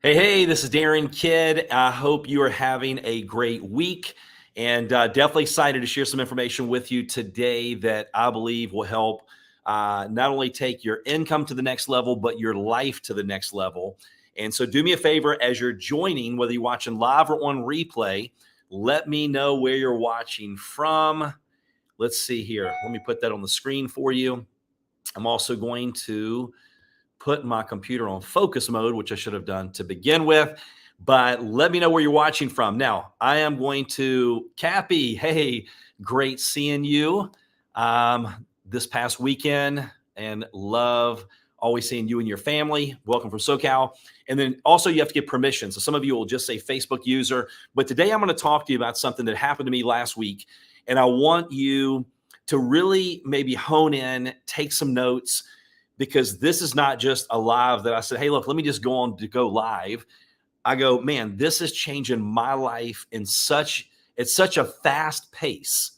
Hey, this is Darren Kidd. I hope you are having a great week and definitely excited to share some information with you today that I believe will help not only take your income to the next level, but your life to the next level. And so do me a favor as you're joining, whether you're watching live or on replay, let me know where you're watching from. Let's see here. Let me put that on the screen for you. I'm also going to put my computer on focus mode, which I should have done to begin with, but let me know where you're watching from. Now, I am going to Cappy. Hey, great seeing you this past weekend and love always seeing you and your family. Welcome from SoCal. And then also you have to get permission. So some of you will just say Facebook user, but today I'm going to talk to you about something that happened to me last week. And I want you to really maybe hone in, take some notes, because this is not just a live that I said, hey, look, let me just go on to go live. I go, man, this is changing my life at such a fast pace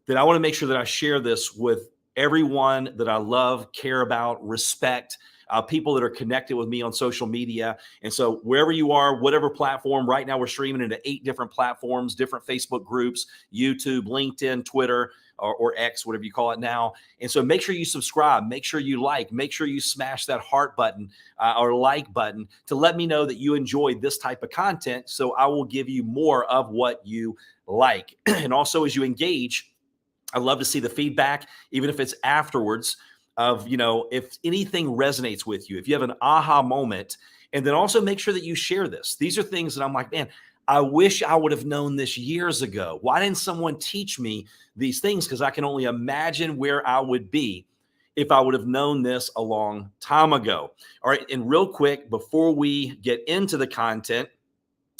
that I want to make sure that I share this with everyone that I love, care about, respect, people that are connected with me on social media. And so wherever you are, whatever platform, right now we're streaming into 8 different platforms, different Facebook groups, YouTube, LinkedIn, Twitter, or X, whatever you call it now. And so make sure you subscribe, make sure you like, make sure you smash that heart button or like button to let me know that you enjoy this type of content. So I will give you more of what you like. And also as you engage, I love to see the feedback, even if it's afterwards of, if anything resonates with you, if you have an aha moment, and then also make sure that you share this. These are things that I'm like, man, I wish I would have known this years ago. Why didn't someone teach me these things? Because I can only imagine where I would be if I would have known this a long time ago. All right. And real quick, before we get into the content,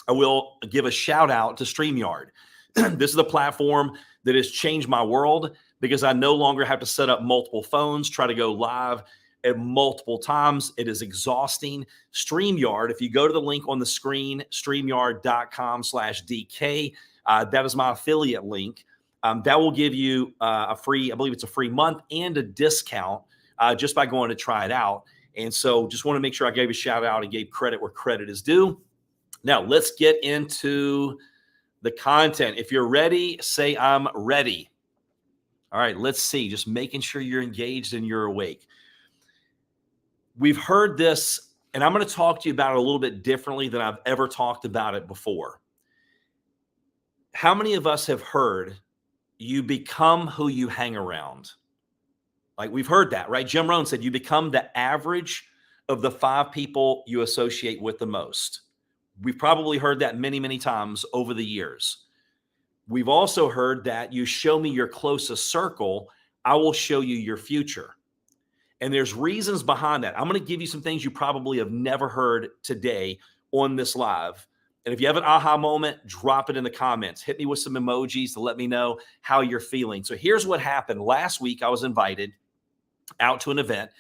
I will give a shout out to Streamyard. This is the platform that has changed my world because I no longer have to set up multiple phones, try to go live at multiple times. It is exhausting. Streamyard, if you go to the link on the screen, streamyard.com/DK, that is my affiliate link. That will give you I believe it's a free month and a discount just by going to try it out. And so just want to make sure I gave a shout out and gave credit where credit is due. Now let's get into the content. If you're ready, say I'm ready. All right, let's see. Just making sure you're engaged and you're awake. We've heard this, and I'm going to talk to you about it a little bit differently than I've ever talked about it before. How many of us have heard you become who you hang around? Like we've heard that, right? Jim Rohn said you become the average of the 5 people you associate with the most. We've probably heard that many, many times over the years. We've also heard that you show me your closest circle, I will show you your future. And there's reasons behind that. I'm going to give you some things you probably have never heard today on this live. And if you have an aha moment, drop it in the comments. Hit me with some emojis to let me know how you're feeling. So here's what happened. Last week, I was invited out to an event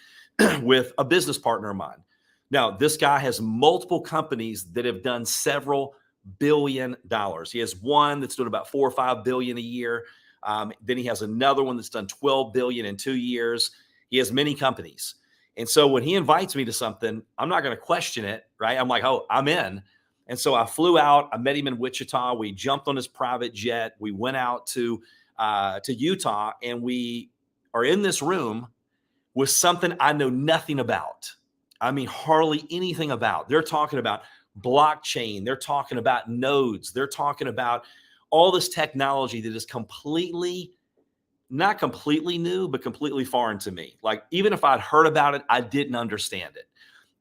with a business partner of mine. Now, this guy has multiple companies that have done several $1 billion. He has one that's doing about 4 or 5 billion a year. Then he has another one that's done 12 billion in 2 years. He has many companies. And so when he invites me to something, I'm not going to question it, right? I'm like, oh, I'm in. And so I flew out. I met him in Wichita. We jumped on his private jet. We went out to Utah, and we are in this room with something I know nothing about. I mean, hardly anything about. They're talking about blockchain. They're talking about nodes. They're talking about all this technology that is not completely new, but completely foreign to me. Like, even if I'd heard about it, I didn't understand it.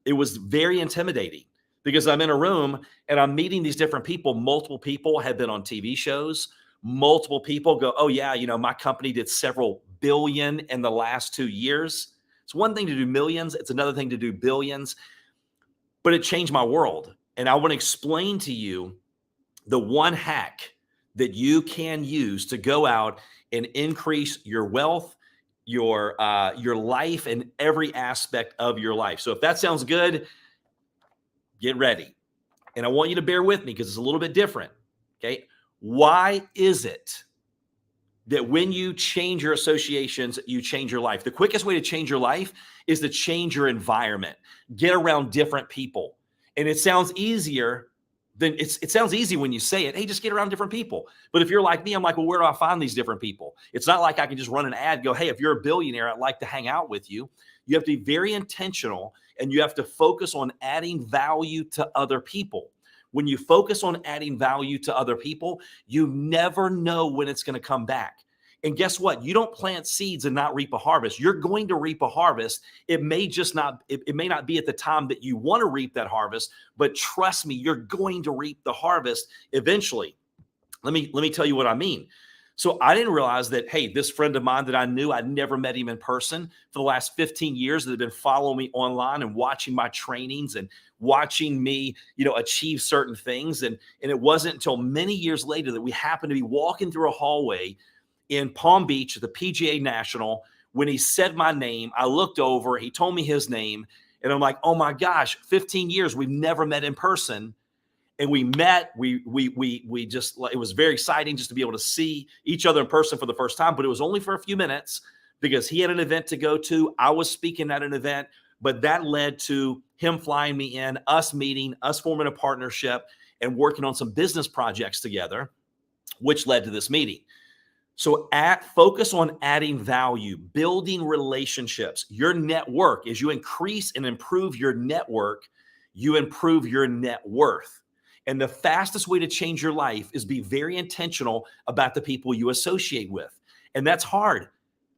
It was very intimidating because I'm in a room and I'm meeting these different people. Multiple people have been on TV shows. Multiple people go, oh yeah, my company did several billion in the last 2 years. It's one thing to do millions. It's another thing to do billions, but it changed my world. And I want to explain to you the one hack that you can use to go out and increase your wealth, your life, and every aspect of your life. So if that sounds good, get ready. And I want you to bear with me because it's a little bit different. Okay. Why is it that when you change your associations, you change your life? The quickest way to change your life is to change your environment. Get around different people. And it sounds easier than it sounds easy when you say it. Hey, just get around different people. But if you're like me, I'm like, well, where do I find these different people? It's not like I can just run an ad, go, hey, if you're a billionaire, I'd like to hang out with you. You have to be very intentional, and you have to focus on adding value to other people. When you focus on adding value to other people, you never know when it's going to come back. And guess what? You don't plant seeds and not reap a harvest. You're going to reap a harvest. It may just not, it may not be at the time that you want to reap that harvest, but trust me, you're going to reap the harvest eventually. Let me tell you what I mean. So I didn't realize that, hey, this friend of mine that I knew, I'd never met him in person for the last 15 years, that had been following me online and watching my trainings and watching me, achieve certain things. And it wasn't until many years later that we happened to be walking through a hallway in Palm Beach at the PGA National. When he said my name, I looked over, he told me his name, and I'm like, oh my gosh, 15 years, we've never met in person. And we met, we just, it was very exciting just to be able to see each other in person for the first time, but it was only for a few minutes because he had an event to go to. I was speaking at an event, but that led to him flying me in, us meeting, us forming a partnership and working on some business projects together, which led to this meeting. So focus on adding value, building relationships. Your network, as you increase and improve your network, you improve your net worth. And the fastest way to change your life is be very intentional about the people you associate with. And that's hard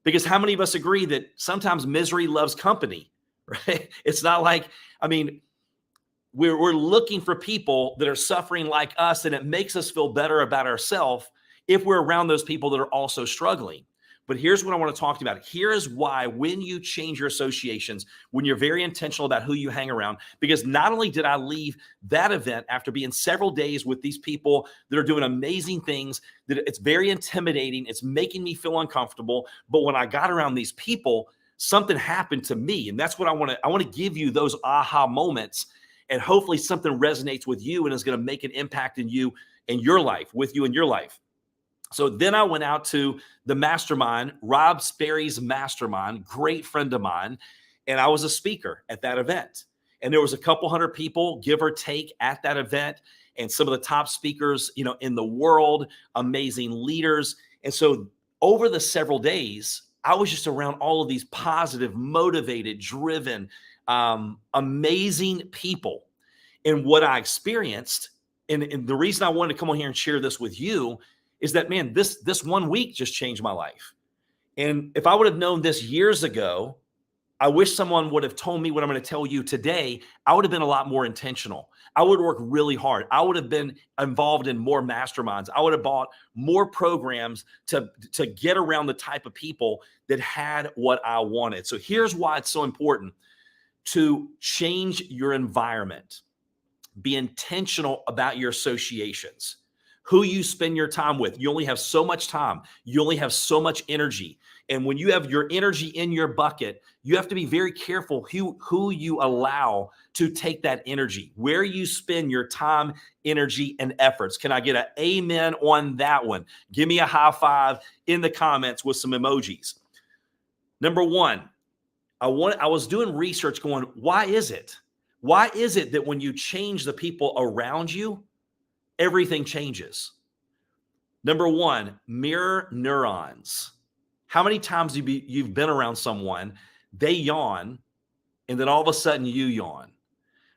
because how many of us agree that sometimes misery loves company, right? It's not like, we're looking for people that are suffering like us, and it makes us feel better about ourselves if we're around those people that are also struggling. But here's what I want to talk to you about. Here is why when you change your associations, when you're very intentional about who you hang around, because not only did I leave that event after being several days with these people that are doing amazing things, that it's very intimidating, it's making me feel uncomfortable. But when I got around these people, something happened to me. And that's what I want to give you those aha moments. And hopefully something resonates with you and is going to make an impact in you and your life, with you in your life. So then I went out to the mastermind, Rob Sperry's mastermind, great friend of mine, and I was a speaker at that event. And there was a couple hundred people, give or take, at that event, and some of the top speakers, in the world, amazing leaders. And so over the several days, I was just around all of these positive, motivated, driven, amazing people. And what I experienced, and the reason I wanted to come on here and share this with you is that, man, this 1 week just changed my life. And if I would have known this years ago, I wish someone would have told me what I'm going to tell you today. I would have been a lot more intentional. I would have worked really hard. I would have been involved in more masterminds. I would have bought more programs to get around the type of people that had what I wanted. So here's why it's so important to change your environment. Be intentional about your associations. Who you spend your time with. You only have so much time. You only have so much energy. And when you have your energy in your bucket, you have to be very careful who you allow to take that energy, where you spend your time, energy, and efforts. Can I get an amen on that one? Give me a high five in the comments with some emojis. Number one, I was doing research going, why is it? Why is it that when you change the people around you, everything changes? Number one, mirror neurons. How many times you've been around someone, they yawn, and then all of a sudden you yawn,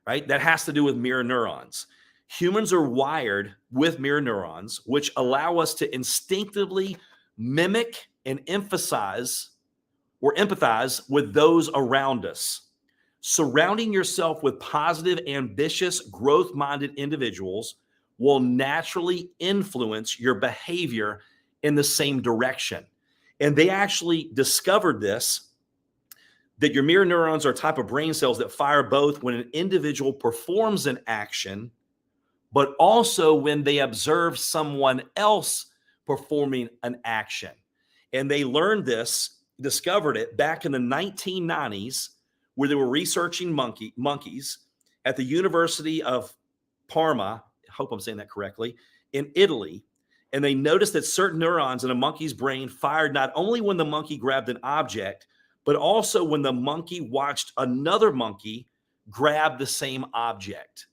right? That has to do with mirror neurons. Humans are wired with mirror neurons, which allow us to instinctively mimic and emphasize or empathize with those around us. Surrounding yourself with positive, ambitious, growth-minded individuals will naturally influence your behavior in the same direction. And they actually discovered this, that your mirror neurons are a type of brain cells that fire both when an individual performs an action, but also when they observe someone else performing an action. And they learned this, discovered it back in the 1990s, where they were researching monkeys at the University of Parma, I hope I'm saying that correctly, in Italy. And they noticed that certain neurons in a monkey's brain fired not only when the monkey grabbed an object, but also when the monkey watched another monkey grab the same object.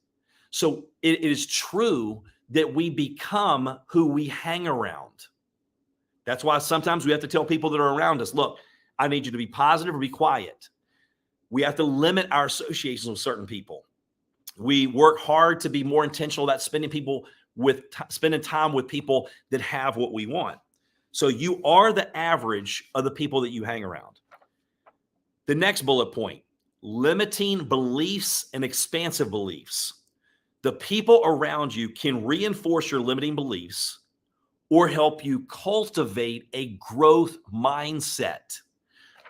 So it is true that we become who we hang around. That's why sometimes we have to tell people that are around us, look, I need you to be positive or be quiet. We have to limit our associations with certain people. We work hard to be more intentional about spending time with people that have what we want. So you are the average of the people that you hang around. The next bullet point, limiting beliefs and expansive beliefs. The people around you can reinforce your limiting beliefs or help you cultivate a growth mindset.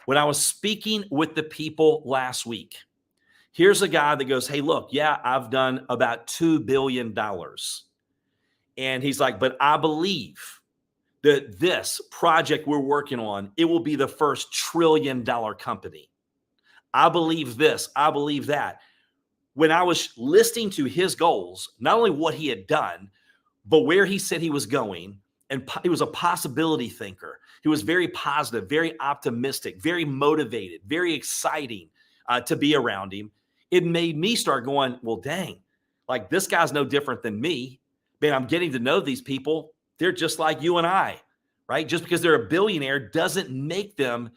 When I was speaking with the people last week, here's a guy that goes, hey, look, yeah, I've done about $2 billion. And he's like, but I believe that this project we're working on, it will be the first $1 trillion company. I believe this, I believe that. When I was listening to his goals, not only what he had done, but where he said he was going, and he was a possibility thinker. He was very positive, very optimistic, very motivated, very exciting to be around him. It made me start going, well, dang, like this guy's no different than me. Man, I'm getting to know these people. They're just like you and I, right? Just because they're a billionaire doesn't make them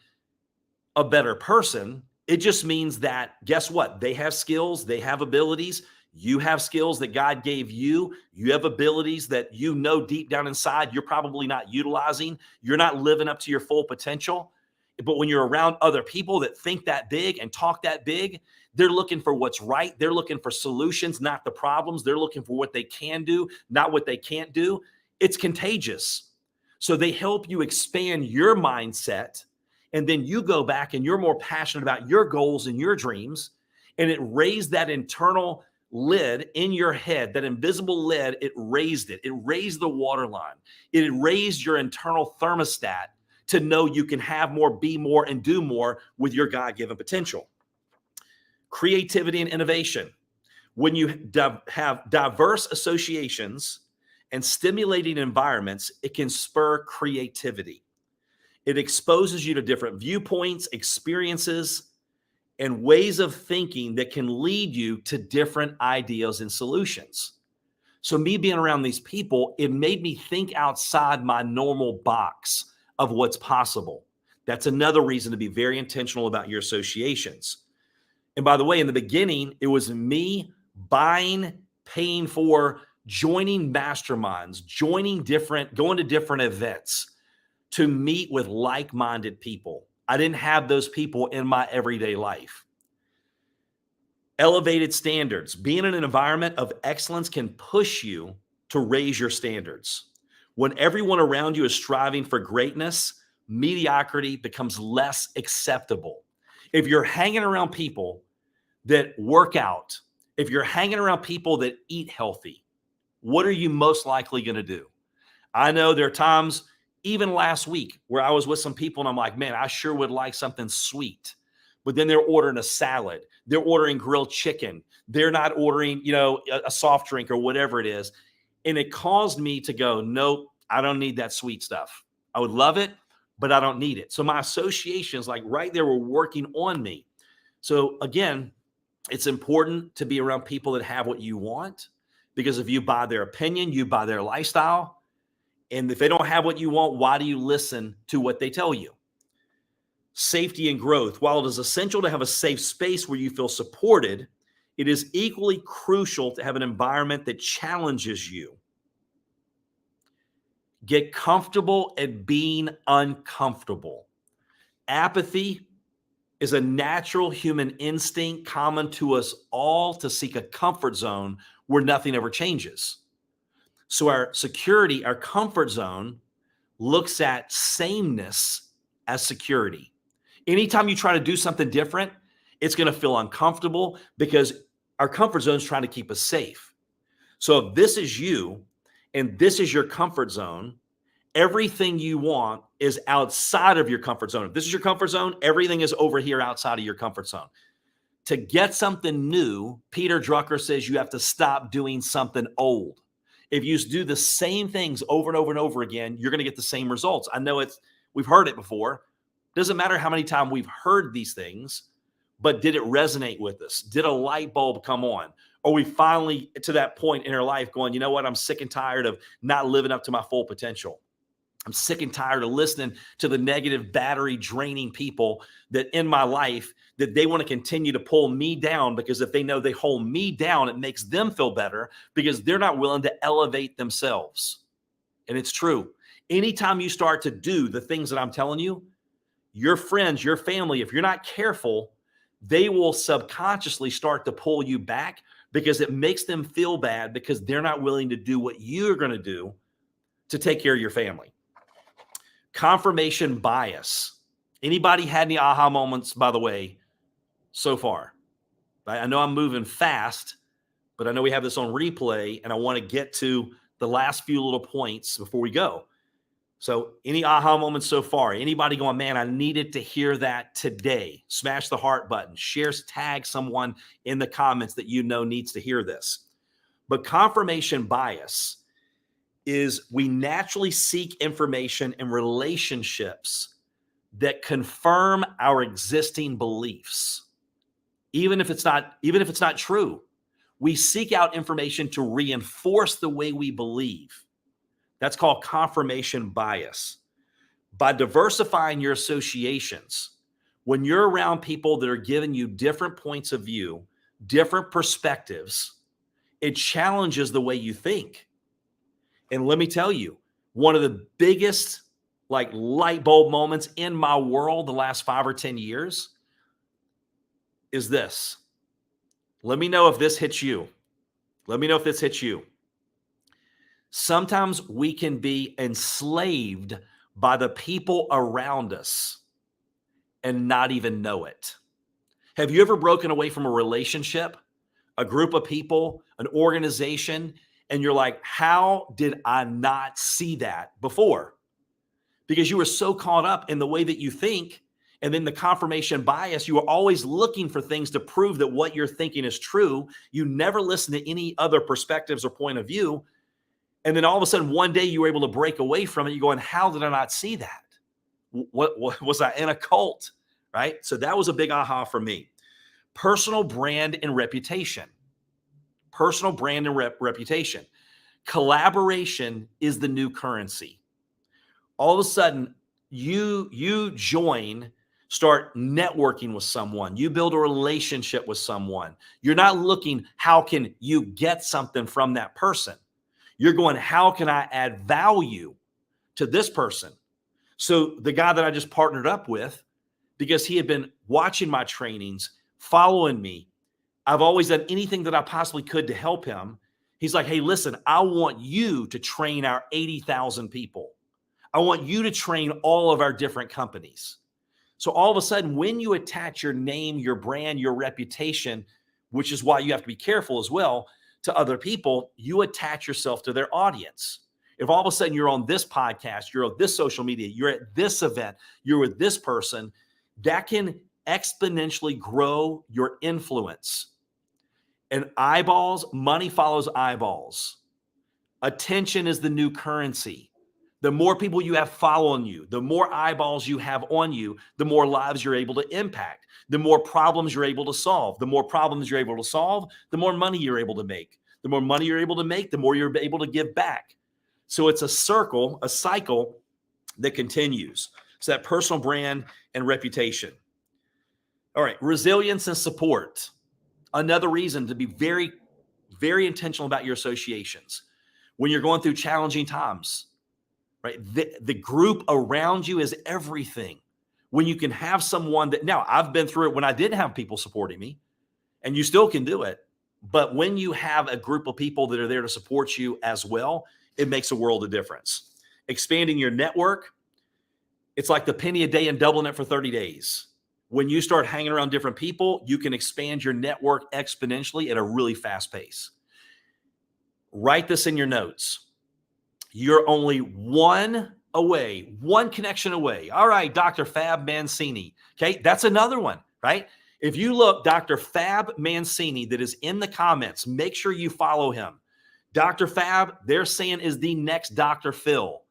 a better person. It just means that, guess what? They have skills, they have abilities. You have skills that God gave you. You have abilities that you know deep down inside you're probably not utilizing. You're not living up to your full potential. But when you're around other people that think that big and talk that big, they're looking for what's right. They're looking for solutions, not the problems. They're looking for what they can do, not what they can't do. It's contagious. So they help you expand your mindset. And then you go back and you're more passionate about your goals and your dreams. And it raised that internal lid in your head, that invisible lid, it raised it. It raised the water line. It raised your internal thermostat to know you can have more, be more, and do more with your God-given potential. Creativity and innovation. When you have diverse associations and stimulating environments, it can spur creativity. It exposes you to different viewpoints, experiences, and ways of thinking that can lead you to different ideas and solutions. So me being around these people, it made me think outside my normal box of what's possible. That's another reason to be very intentional about your associations. And by the way, in the beginning, it was me buying, paying for, joining masterminds, going to different events to meet with like-minded people. I didn't have those people in my everyday life. Elevated standards. Being in an environment of excellence can push you to raise your standards. When everyone around you is striving for greatness, mediocrity becomes less acceptable. If you're hanging around people that work out, if you're hanging around people that eat healthy, what are you most likely going to do? I know there are times, even last week, where I was with some people and I'm like, man, I sure would like something sweet. But then they're ordering a salad. They're ordering grilled chicken. They're not ordering, a soft drink or whatever it is. And it caused me to go, nope, I don't need that sweet stuff. I would love it, but I don't need it. So my associations, like right there, were working on me. So again, it's important to be around people that have what you want, because if you buy their opinion, you buy their lifestyle. And if they don't have what you want, why do you listen to what they tell you? Safety and growth. While it is essential to have a safe space where you feel supported, it is equally crucial to have an environment that challenges you. Get comfortable at being uncomfortable. Apathy is a natural human instinct common to us all to seek a comfort zone where nothing ever changes. So our security, our comfort zone, looks at sameness as security. Anytime you try to do something different, it's going to feel uncomfortable because our comfort zone is trying to keep us safe. So if this is you and this is your comfort zone, everything you want is outside of your comfort zone. If this is your comfort zone, everything is over here outside of your comfort zone. To get something new, Peter Drucker says you have to stop doing something old. If you do the same things over and over and over again, you're going to get the same results. I know we've heard it before. Doesn't matter how many times we've heard these things, but did it resonate with us? Did a light bulb come on? Are we finally to that point in our life going, you know what? I'm sick and tired of not living up to my full potential. I'm sick and tired of listening to the negative battery draining people that in my life that they want to continue to pull me down, because if they know they hold me down, it makes them feel better because they're not willing to elevate themselves. And it's true. Anytime you start to do the things that I'm telling you, your friends, your family, if you're not careful, they will subconsciously start to pull you back because it makes them feel bad because they're not willing to do what you're going to do to take care of your family. Confirmation bias. Anybody had any aha moments, by the way, so far? I know I'm moving fast, but I know we have this on replay, and I want to get to the last few little points before we go. So any aha moments so far? Anybody going, man, I needed to hear that today? Smash the heart button. Share, tag someone in the comments that you know needs to hear this. But confirmation bias is we naturally seek information in relationships that confirm our existing beliefs. Even if it's not true, we seek out information to reinforce the way we believe. That's called confirmation bias. By diversifying your associations, when you're around people that are giving you different points of view, different perspectives, it challenges the way you think. And let me tell you, one of the biggest light bulb moments in my world the last 5 or 10 years is this. Let me know if this hits you. Let me know if this hits you. Sometimes we can be enslaved by the people around us and not even know it. Have you ever broken away from a relationship, a group of people, an organization, and you're like, how did I not see that before? Because you were so caught up in the way that you think, and then the confirmation bias, you are always looking for things to prove that what you're thinking is true. You never listen to any other perspectives or point of view. And then all of a sudden, one day you were able to break away from it. You're going, how did I not see that? What was I in a cult, right? So that was a big aha for me. Personal brand and reputation. Personal brand and reputation. Collaboration is the new currency. All of a sudden, you start networking with someone. You build a relationship with someone. You're not looking, how can you get something from that person? You're going, how can I add value to this person? So the guy that I just partnered up with, because he had been watching my trainings, following me, I've always done anything that I possibly could to help him. He's like, hey, listen, I want you to train our 80,000 people. I want you to train all of our different companies. So all of a sudden, when you attach your name, your brand, your reputation, which is why you have to be careful as well, to other people, you attach yourself to their audience. If all of a sudden you're on this podcast, you're on this social media, you're at this event, you're with this person, that can exponentially grow your influence. And eyeballs, money follows eyeballs. Attention is the new currency. The more people you have following you, the more eyeballs you have on you, the more lives you're able to impact, the more problems you're able to solve. The more problems you're able to solve, the more money you're able to make. The more money you're able to make, the more you're able to give back. So it's a cycle that continues. So that personal brand and reputation. All right, resilience and support. Another reason to be very, very intentional about your associations. When you're going through challenging times, right? The group around you is everything. When you can have someone that, now I've been through it when I didn't have people supporting me, and you still can do it. But when you have a group of people that are there to support you as well, it makes a world of difference. Expanding your network, it's like the penny a day and doubling it for 30 days. When you start hanging around different people, you can expand your network exponentially at a really fast pace. Write this in your notes. You're only one connection away. All right, Dr. Fab Mancini. Okay, that's another one, right? If you look, Dr. Fab Mancini, that is in the comments, make sure you follow him. Dr. Fab, they're saying, is the next Dr. Phil.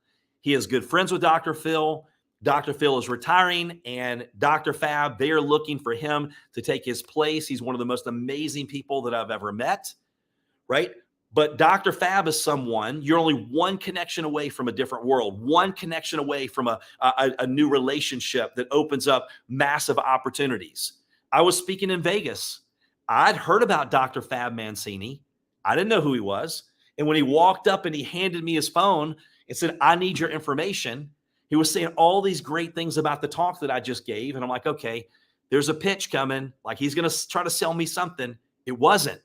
He is good friends with Dr. Phil, Dr. Phil is retiring, and Dr. Fab, they are looking for him to take his place. He's one of the most amazing people that I've ever met, right? But Dr. Fab is someone, you're only one connection away from a different world, one connection away from a new relationship that opens up massive opportunities. I was speaking in Vegas. I'd heard about Dr. Fab Mancini. I didn't know who he was. And when he walked up and he handed me his phone and said, I need your information, he was saying all these great things about the talk that I just gave. And I'm like, okay, there's a pitch coming. Like he's going to try to sell me something. It wasn't.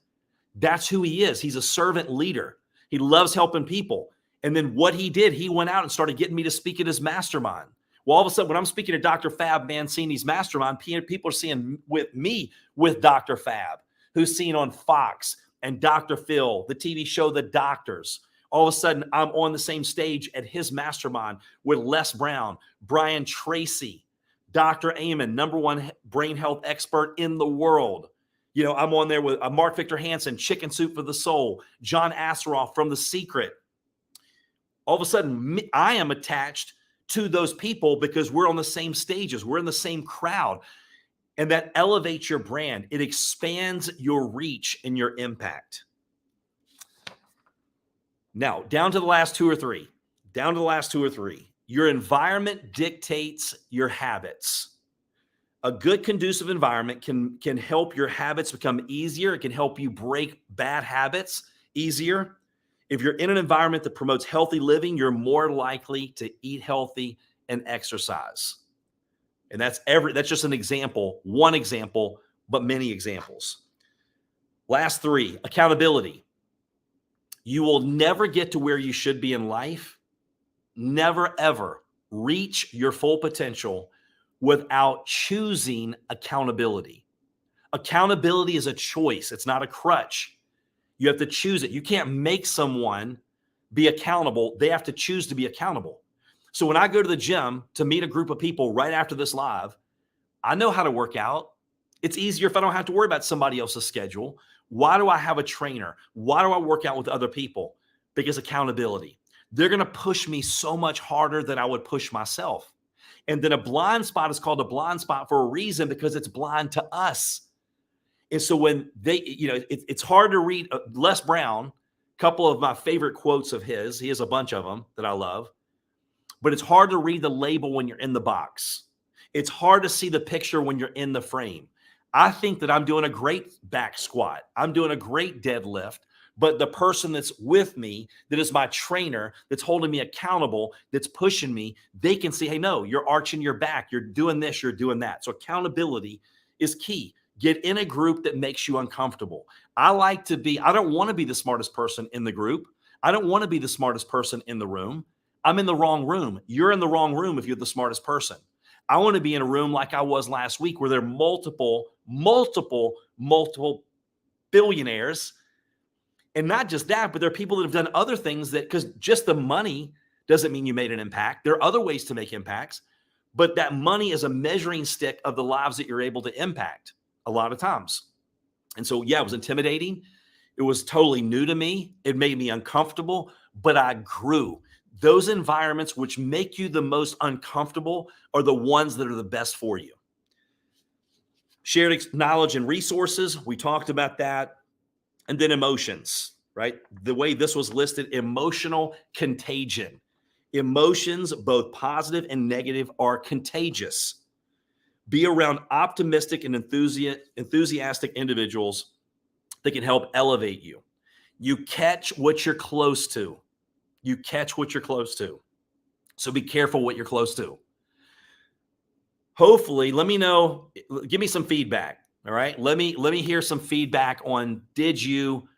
That's who he is. He's a servant leader. He loves helping people. And then what he did, he went out and started getting me to speak at his mastermind. Well, all of a sudden, when I'm speaking at Dr. Fab Mancini's mastermind, people are seeing with me with Dr. Fab, who's seen on Fox and Dr. Phil, the TV show The Doctors. All of a sudden, I'm on the same stage at his mastermind with Les Brown, Brian Tracy, Dr. Amen, #1 brain health expert in the world. You know, I'm on there with Mark Victor Hansen, Chicken Soup for the Soul, John Asseroff from The Secret. All of a sudden, I am attached to those people because we're on the same stages. We're in the same crowd. And that elevates your brand. It expands your reach and your impact. Now, down to the last two or three. Your environment dictates your habits. A good conducive environment can help your habits become easier. It can help you break bad habits easier. If you're in an environment that promotes healthy living, you're more likely to eat healthy and exercise. And that's just an example, one example, but many examples. Last three, accountability. You will never get to where you should be in life, never ever reach your full potential without choosing accountability. Accountability is a choice. It's not a crutch. You have to choose it. You can't make someone be accountable. They have to choose to be accountable. So when I go to the gym to meet a group of people right after this live, I know how to work out. It's easier if I don't have to worry about somebody else's schedule. Why do I have a trainer? Why do I work out with other people? Because accountability. They're going to push me so much harder than I would push myself. And then a blind spot is called a blind spot for a reason, because it's blind to us. And so when they, it's hard to read Les Brown, a couple of my favorite quotes of his. He has a bunch of them that I love. But it's hard to read the label when you're in the box. It's hard to see the picture when you're in the frame. I think that I'm doing a great back squat. I'm doing a great deadlift. But the person that's with me, that is my trainer, that's holding me accountable, that's pushing me, they can see, hey, no, you're arching your back. You're doing this, you're doing that. So accountability is key. Get in a group that makes you uncomfortable. I don't want to be the smartest person in the group. I don't want to be the smartest person in the room. I'm in the wrong room. You're in the wrong room if you're the smartest person. I want to be in a room like I was last week, where there are multiple billionaires. And not just that, but there are people that have done other things that, because just the money doesn't mean you made an impact. There are other ways to make impacts, but that money is a measuring stick of the lives that you're able to impact a lot of times. And so, yeah, it was intimidating. It was totally new to me. It made me uncomfortable, but I grew. Those environments which make you the most uncomfortable are the ones that are the best for you. Shared knowledge and resources. We talked about that. And then emotions, right? The way this was listed, emotional contagion. Emotions, both positive and negative, are contagious. Be around optimistic and enthusiastic individuals that can help elevate you. You catch what you're close to. So be careful what you're close to. Hopefully, let me know, give me some feedback. All right. Let me hear some feedback on, did you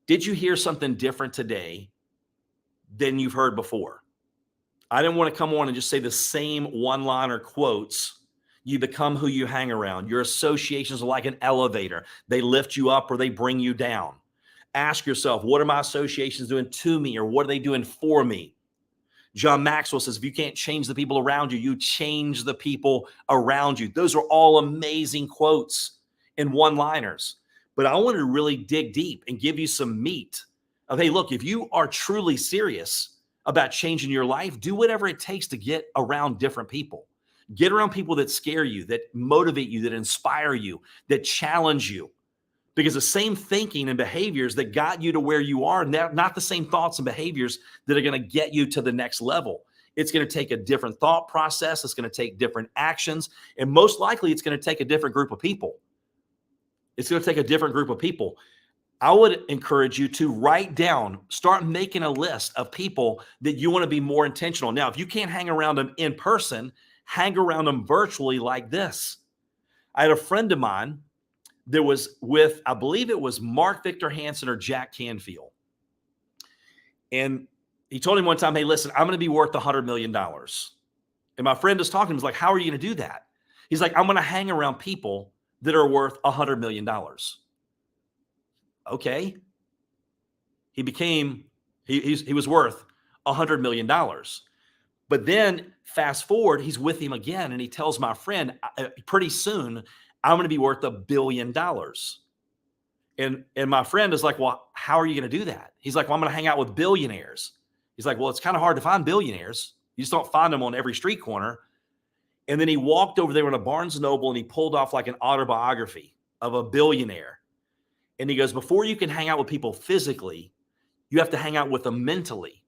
hear something different today than you've heard before? I didn't want to come on and just say the same one-liner quotes. You become who you hang around. Your associations are like an elevator. They lift you up or they bring you down. Ask yourself, what are my associations doing to me, or what are they doing for me? John Maxwell says, if you can't change the people around you, you change the people around you. Those are all amazing quotes and one-liners. But I wanted to really dig deep and give you some meat of, hey, look, if you are truly serious about changing your life, do whatever it takes to get around different people. Get around people that scare you, that motivate you, that inspire you, that challenge you. Because the same thinking and behaviors that got you to where you are, not the same thoughts and behaviors that are going to get you to the next level. It's going to take a different thought process. It's going to take different actions. And most likely, it's going to take a different group of people. It's going to take a different group of people. I would encourage you to write down, start making a list of people that you want to be more intentional. Now, if you can't hang around them in person, hang around them virtually like this. I had a friend of mine that was with, I believe it was Mark Victor Hansen or Jack Canfield. And he told him one time, hey, listen, I'm going to be worth $100 million. And my friend was talking to him, he's like, how are you going to do that? He's like, I'm going to hang around people that are worth $100 million. Okay. He was worth $100 million. But then fast forward, he's with him again. And he tells my friend, pretty soon, I'm going to be worth $1 billion. And my friend is like, well, how are you going to do that? He's like, well, I'm going to hang out with billionaires. He's like, well, it's kind of hard to find billionaires. You just don't find them on every street corner. And then he walked over there in a Barnes & Noble and he pulled off like an autobiography of a billionaire. And he goes, before you can hang out with people physically, you have to hang out with them mentally.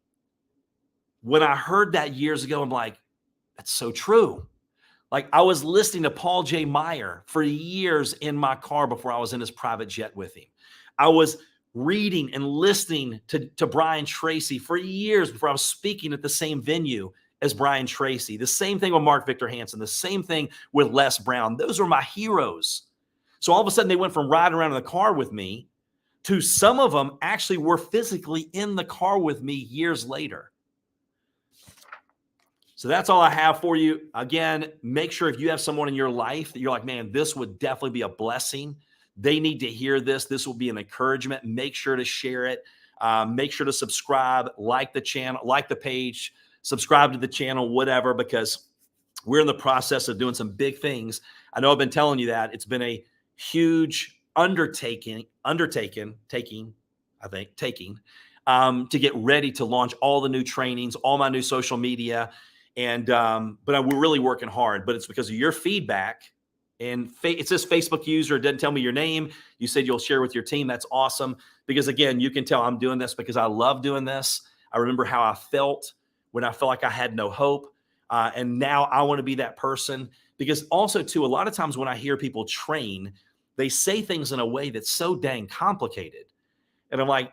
When I heard that years ago, I'm like, that's so true. Like I was listening to Paul J. Meyer for years in my car before I was in his private jet with him. I was reading and listening to Brian Tracy for years before I was speaking at the same venue as Brian Tracy. The same thing with Mark Victor Hansen. The same thing with Les Brown. Those were my heroes. So all of a sudden they went from riding around in the car with me to some of them actually were physically in the car with me years later. So that's all I have for you. Again, make sure if you have someone in your life that you're like, man, this would definitely be a blessing. They need to hear this. This will be an encouragement. Make sure to share it. Make sure to subscribe, like the channel, like the page, subscribe to the channel, whatever, because we're in the process of doing some big things. I know I've been telling you that. It's been a huge undertaking to get ready to launch all the new trainings, all my new social media. And, but we're really working hard, but it's because of your feedback. And it says Facebook user, it doesn't tell me your name. You said you'll share with your team. That's awesome. Because again, you can tell I'm doing this because I love doing this. I remember how I felt when I felt like I had no hope. And now I want to be that person. Because also too, a lot of times when I hear people train, they say things in a way that's so dang complicated. And I'm like,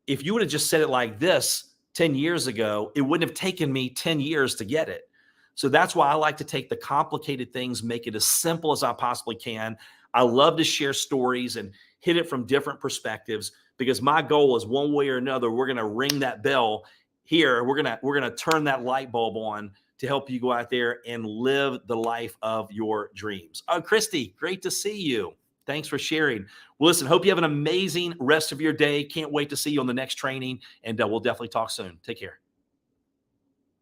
if you would have just said it like this 10 years ago, it wouldn't have taken me 10 years to get it. So that's why I like to take the complicated things, make it as simple as I possibly can. I love to share stories and hit it from different perspectives because my goal is one way or another, we're going to ring that bell here. We're going to turn that light bulb on to help you go out there and live the life of your dreams. Oh, Christy, great to see you. Thanks for sharing. Well, listen, hope you have an amazing rest of your day. Can't wait to see you on the next training, and we'll definitely talk soon. Take care.